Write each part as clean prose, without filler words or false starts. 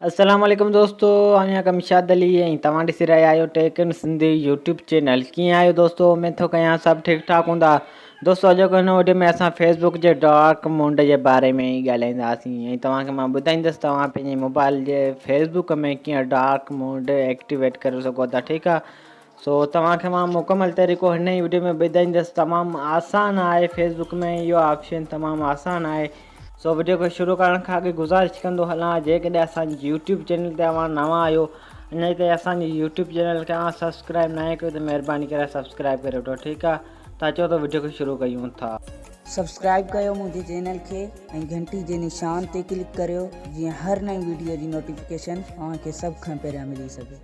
अस्सलाम वालेकुम दोस्तों, आहियां कमशाद अली ऐं तव्हां ॾिसी रहिया आहियो टेक इन सिंधी यूट्यूब चैनल। कीअं आहियो दोस्तों? उमेद थो कयां सभु ठीकु ठाक हूंदा। दोस्तों अॼोको हिन वीडियो में असां फेसबुक जे डार्क मोड जे बारे में ई ॻाल्हाईंदासीं ऐं तव्हांखे मां ॿुधाईंदुसि तव्हां पंहिंजे मोबाइल जे फेसबुक में कीअं डार्क मोड एक्टिवेट करे सघो था। ठीकु आहे। सो तव्हांखे मां मुकमल तरीक़ो हिन ई वीडियो में ॿुधाईंदुसि। तमामु आसान आहे, फेसबुक में इहो ऑप्शन तमामु आसान आहे। सो वीडियो खे शुरू करण खां अॻु गुज़ारिश कंदो हलां, जेकॾहिं असांजी यूट्यूब चैनल ते तव्हां नवां आहियो, अञा ताईं असांजी यूट्यूब चैनल खे सब्सक्राइब न कयो त महिरबानी करे सब्सक्राइब करे वठो। ठीकु आहे, त अचो त वीडियो खे शुरू कयूं था। सब्सक्राइब कयो मुंहिंजे चैनल खे ऐं घंटी जे निशान ते क्लिक करियो जीअं हर नई वीडियो जी नोटिफिकेशन तव्हांखे सभ खां पहिरियां मिली सघे।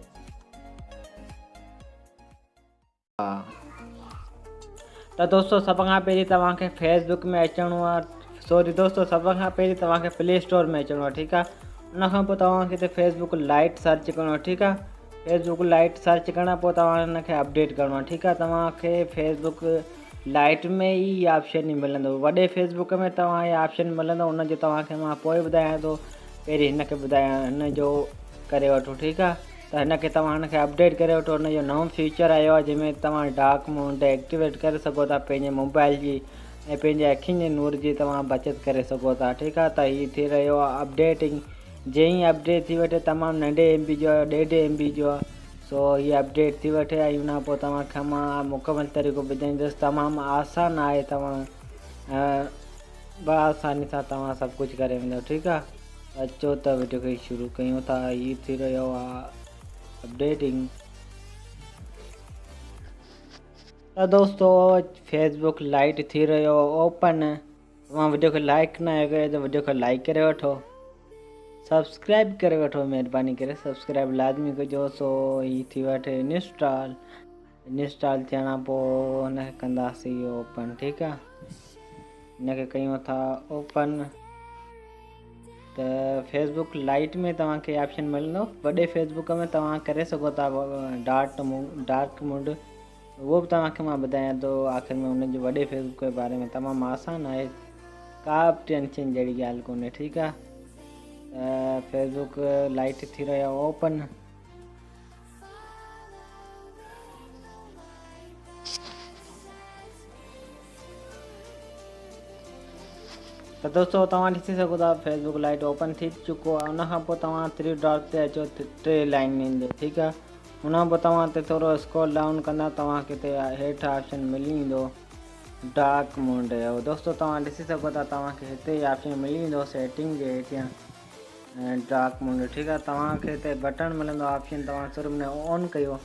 त दोस्तों सभ खां पहिरीं तव्हांखे फेसबुक में अचिणो आहे। सॉरी दोस्तों, सभ खां पहिरीं तव्हांखे प्ले स्टोर में अचिणो आहे। ठीकु आहे। उनखां पोइ तव्हांखे हिते फेसबुक लाइट सर्च करिणो आहे। ठीकु आहे। फेसबुक लाइट सर्च करण खां पोइ तव्हां हिनखे अपडेट करिणो आहे। ठीकु आहे। तव्हांखे फेसबुक लाइट में ई ऑप्शन ई मिलंदो। वॾे फेसबुक में तव्हां इहे ऑप्शन मिलंदो, उनजो तव्हांखे मां पोइ ॿुधायां थो। पहिरीं हिनखे ॿुधायां, हिन जो करे वठो। ठीकु आहे। त हिनखे तव्हां हिनखे अपडेट करे वठो। हुनजो नओं फीचर आयो आहे जंहिंमें तव्हां डार्क मोड एक्टिवेट करे सघो था। पंहिंजे मोबाइल जी ऐं पंहिंजे अखियुनि जे नूर जी तव्हां बचति करे सघो था। ठीकु आहे। त हीअ थी रहियो आहे अपडेटिंग। जीअं ई अपडेट थी वठे, तमामु नंढे MB जो आहे, 1.5 MB जो आहे। सो हीअ अपडेट थी वठे ऐं हुन पोइ तव्हांखे मां मुकमल तरीक़ो ॿुधाईंदुसि। तमामु आसान आहे, तव्हां बआसानी सां तव्हां सभु कुझु करे वेंदो। ठीकु आहे। अचो त वीडियो खे शुरू कयूं था। हीअ थी रहियो आहे अपडेटिंग। त दोस्तों फेसबुक लाइट थी रहियो ओपन। तव्हां वीडियो खे लाइक न कयो त वीडियो खे लाइक करे वठो, सब्सक्राइब करे वठो, महिरबानी करे सब्सक्राइब लाज़मी कजो। सो हीअ थी वठे इंस्टॉल। इंस्टॉल थियण खां पोइ हिनखे कंदासीं ओपन। ठीकु आहे। हिनखे कयूं था ओपन। त फेसबुक लाइट में तव्हांखे ऑप्शन मिलंदो। वॾे फेसबुक में तव्हां करे सघो था डार्क मोड, उहो बि तव्हांखे मां ॿुधायां थो आख़िर में। हुनजे वॾे फेसबुक जे बारे में तमामु आसान आहे, का बि टेंशन जहिड़ी ॻाल्हि कोन्हे। ठीकु आहे। फेसबुक लाइट थी रहियो ओपन। त दोस्तों तव्हां ॾिसी सघो था फेसबुक लाइट ओपन थी चुको आहे। उनखां पोइ तव्हां 3 डॉट ते अचो, 3 लाइन ईंदो। ठीकु आहे। हुन पोइ तव्हां हिते थोरो स्क्रॉल डाउन कंदा, तव्हांखे हिते हेठि ऑप्शन मिली वेंदो डार्क मोड जो। दोस्तों तव्हां ॾिसी सघो था, तव्हांखे हिते ई ऑप्शन मिली वेंदो सेटिंग जे हेठियां डार्क मोड। ठीकु आहे। तव्हांखे हिते बटन मिलंदो ऑप्शन, तव्हां सिर्फ़ु में ऑन कयो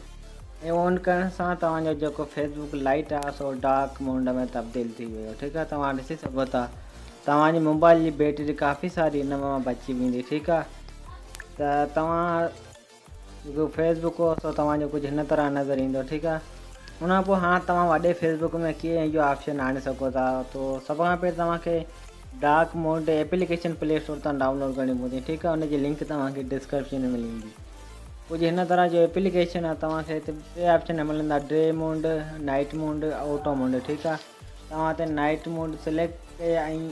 ऐं ऑन करण सां तव्हांजो जेको फेसबुक लाइट आहे सो डार्क मोड में तब्दील थी वियो। ठीकु आहे। तव्हां ॾिसी सघो था तव्हांजी मोबाइल जी बैटरी काफ़ी सारी हिन मां बची वेंदी। ठीकु आहे। त तव्हां जेको फेसबुक हो सो तव्हांजो कुझु हिन तरह नज़र ईंदो। ठीकु आहे। हुन खां पोइ हाणे तव्हां वॾे फेसबुक में कीअं इहो ऑप्शन आणे सघो था। तो सभ खां पहिरीं तव्हांखे dark mode application play store तां डाउनलोड करणी पवंदी। ठीकु आहे। हुनजी लिंक तव्हांखे डिस्क्रिप्शन में मिली वेंदी। कुझु हिन तरह जो एप्लीकेशन आहे। तव्हांखे हिते 2 ऑप्शन मिलंदा, day mode, night mode, auto mode. ठीकु आहे। तव्हां हिते नाइट मोड सिलेक्ट कया ऐं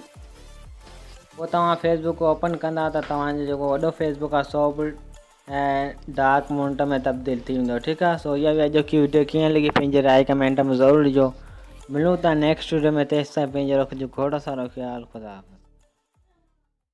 पोइ तव्हां फेसबुक ओपन कंदा त तव्हांजो जेको वॾो फेसबुक आहे सो बि डार्क मोड में तब्दील थी वेंदो। ठीकु आहे। सो इहा अॼोकी वीडियो कीअं लॻी पंहिंजे राय कमेंट में ज़रूरु ॾिजो। मिलूं था नेक्स्ट वीडियो में। तेसिताईं पंहिंजो रखिजो खोड़ सारो ख़्यालु। ख़ुदा हाफ़िज़।